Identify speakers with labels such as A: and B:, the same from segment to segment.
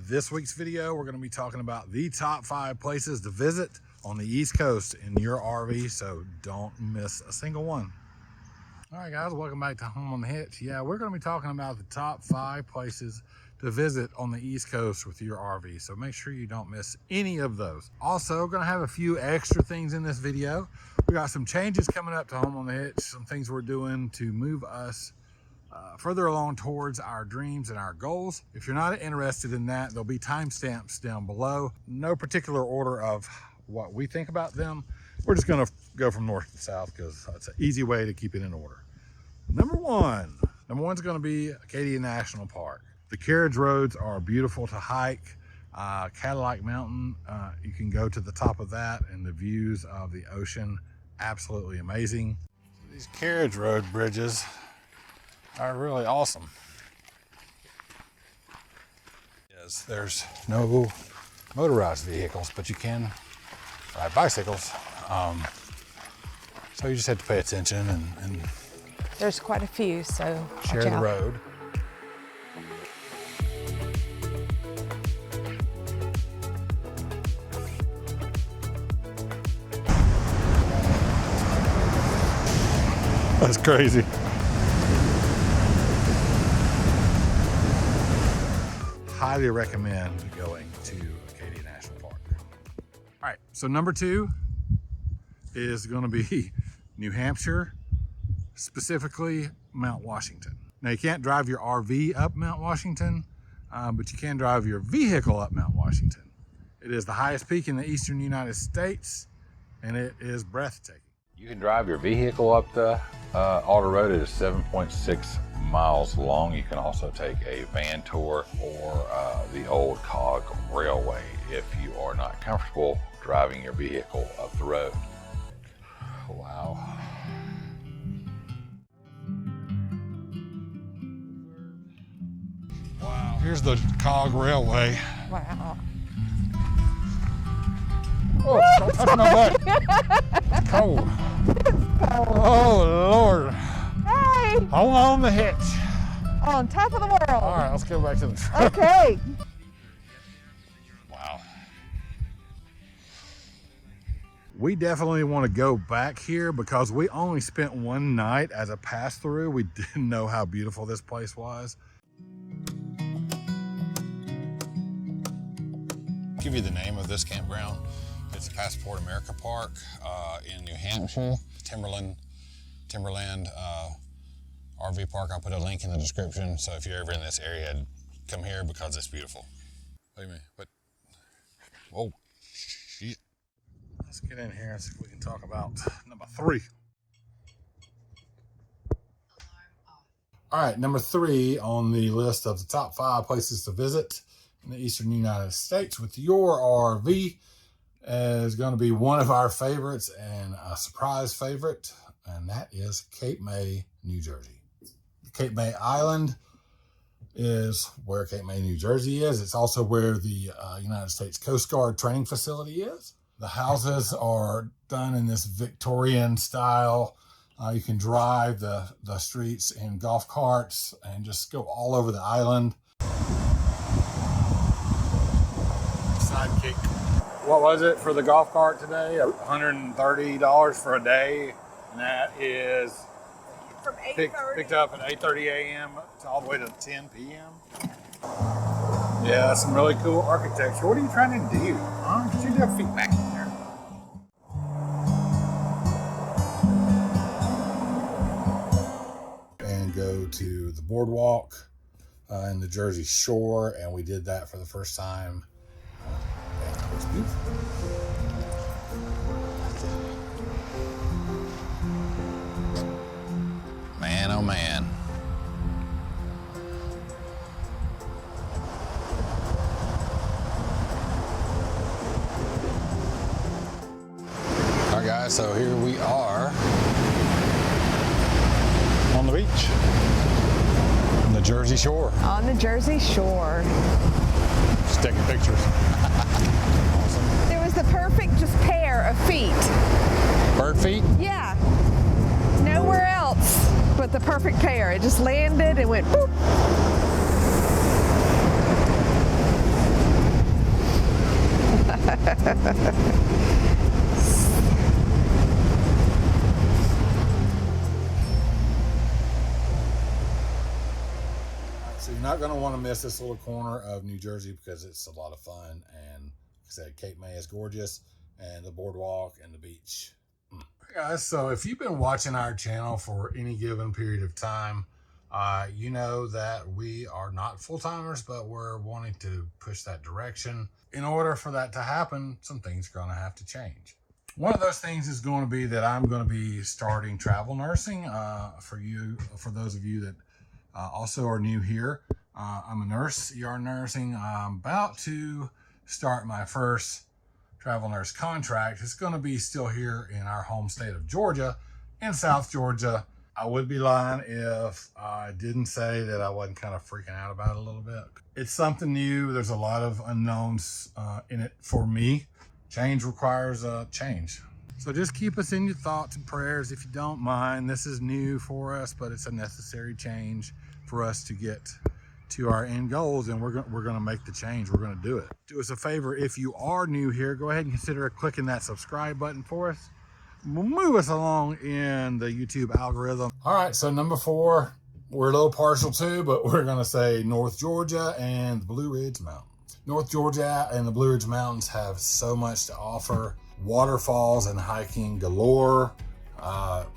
A: This week's video, we're going to be talking about the top 5 places to visit on the East Coast in your RV, so don't miss a single one. All right, guys, welcome back to Home on the Hitch. Yeah, we're going to be talking about the top 5 places to visit on the East Coast with your RV, so make sure you don't miss any of those. Also, we're going to have a few extra things in this video. We got some changes coming up to Home on the Hitch, some things we're doing to move us further along towards our dreams and our goals. If you're not interested in that, there'll be timestamps down below. No particular order of what we think about them. We're just gonna go from north to south because it's an easy way to keep it in order. Number one's gonna be Acadia National Park. The carriage roads are beautiful to hike. Cadillac Mountain, you can go to the top of that, and the views of the ocean, absolutely amazing. These carriage road bridges are really awesome. Yes, there's no motorized vehicles, but you can ride bicycles. So you just have to pay attention and
B: there's quite a few, so
A: share the road. That's crazy. Highly recommend going to Acadia National Park. All right, so number 2 is going to be New Hampshire, specifically Mount Washington. Now, you can't drive your RV up Mount Washington, but you can drive your vehicle up Mount Washington. It is the highest peak in the eastern United States, and it is breathtaking.
C: You can drive your vehicle up the Alder Road. It is 7.6 miles long. You can also take a van tour or the old cog railway if you are not comfortable driving your vehicle up the road. Wow.
A: Wow, here's the cog railway.
B: Wow.
A: Oh, don't touch my butt. It's cold. Oh, Lord.
B: Hey!
A: Hold on the hitch.
B: On top of the world.
A: All right, let's go back to the truck.
B: Okay.
A: Wow. We definitely want to go back here because we only spent one night as a pass-through. We didn't know how beautiful this place was. Give you the name of this campground. It's Passport America Park in New Hampshire, Timberland RV park. I'll put a link in the description. So if you're ever in this area, come here because it's beautiful. Wait a minute, what? Whoa, shit. Let's get in here and see if we can talk about number 3. All right, number 3 on the list of the top 5 places to visit in the eastern United States with your RV is going to be one of our favorites and a surprise favorite, and that is Cape May, New Jersey. Cape May Island is where Cape May, New Jersey is. It's also where the United States Coast Guard training facility is. The houses are done in this Victorian style. You can drive the streets in golf carts and just go all over the island. Sidekick. What was it for the golf cart today? $130 for a day, and that is
B: From
A: picked up at 8:30 a.m. to all the way to 10 p.m. Yeah, that's some really cool architecture. What are you trying to do? Huh? Get your feet back in there. And go to the boardwalk in the Jersey Shore, and we did that for the first time. And it was beautiful.
C: Man, oh man. All right, guys, so here we are on the beach, on the Jersey Shore.
B: On the Jersey Shore.
A: Just taking pictures. Awesome.
B: There was the perfect just pair of feet.
A: Bird feet?
B: Yeah. Nowhere else but the perfect pair. It just landed and went boop.
A: So you're not going to want to miss this little corner of New Jersey because it's a lot of fun. And like I said, Cape May is gorgeous, and the boardwalk and the beach. Guys, so if you've been watching our channel for any given period of time, you know that we are not full-timers, but we're wanting to push that direction. In order for that to happen, some things are going to have to change. One of those things is going to be that I'm going to be starting travel nursing for those of you that also are new here. I'm a nurse, ER nursing. I'm about to start my first travel nurse contract. It's going to be still here in our home state of Georgia, in South Georgia. I would be lying if I didn't say that I wasn't kind of freaking out about it a little bit. It's something new. There's a lot of unknowns in it for me. Change requires a change. So just keep us in your thoughts and prayers if you don't mind. This is new for us, but it's a necessary change for us to get to our end goals, and we're going to make the change. We're going to do it. Do us a favor, if you are new here, go ahead and consider clicking that subscribe button for us. Move us along in the YouTube algorithm. All right, so number 4, we're a little partial to, but we're going to say North Georgia and the Blue Ridge Mountains. North Georgia and the Blue Ridge Mountains have so much to offer. Waterfalls and hiking galore,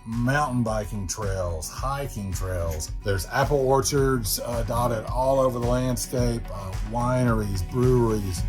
A: mountain biking trails, hiking trails. There's apple orchards dotted all over the landscape, wineries, breweries.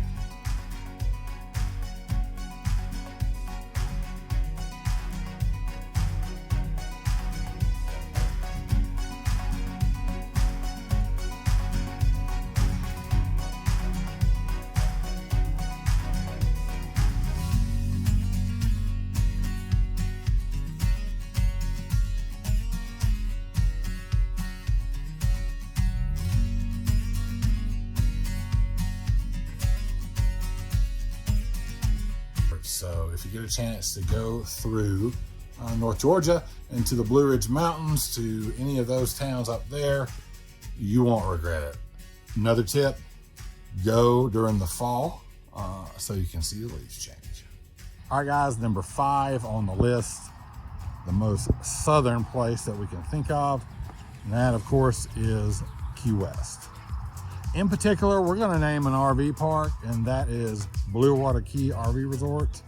A: So if you get a chance to go through North Georgia and to the Blue Ridge Mountains, to any of those towns up there, you won't regret it. Another tip, go during the fall so you can see the leaves change. All right, guys, number 5 on the list, the most southern place that we can think of, and that, of course, is Key West. In particular, we're going to name an RV park, and that is Blue Water Key RV Resort.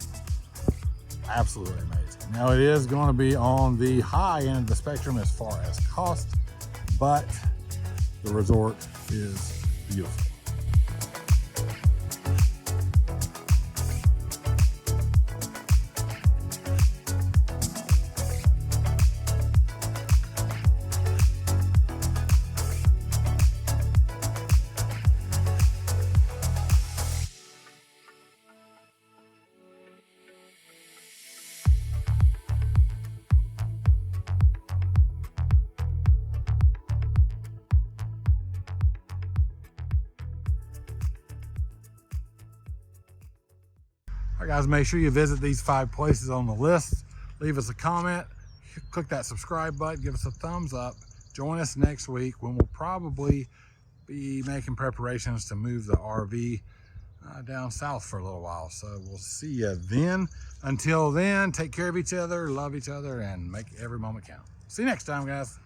A: Absolutely amazing. Now, it is going to be on the high end of the spectrum as far as cost, but the resort is beautiful. All right, guys, make sure you visit these 5 places on the list. Leave us a comment, click that subscribe button, give us a thumbs up. Join us next week when we'll probably be making preparations to move the RV down south for a little while. So we'll see you then. Until then, take care of each other, love each other, and make every moment count. See you next time, guys.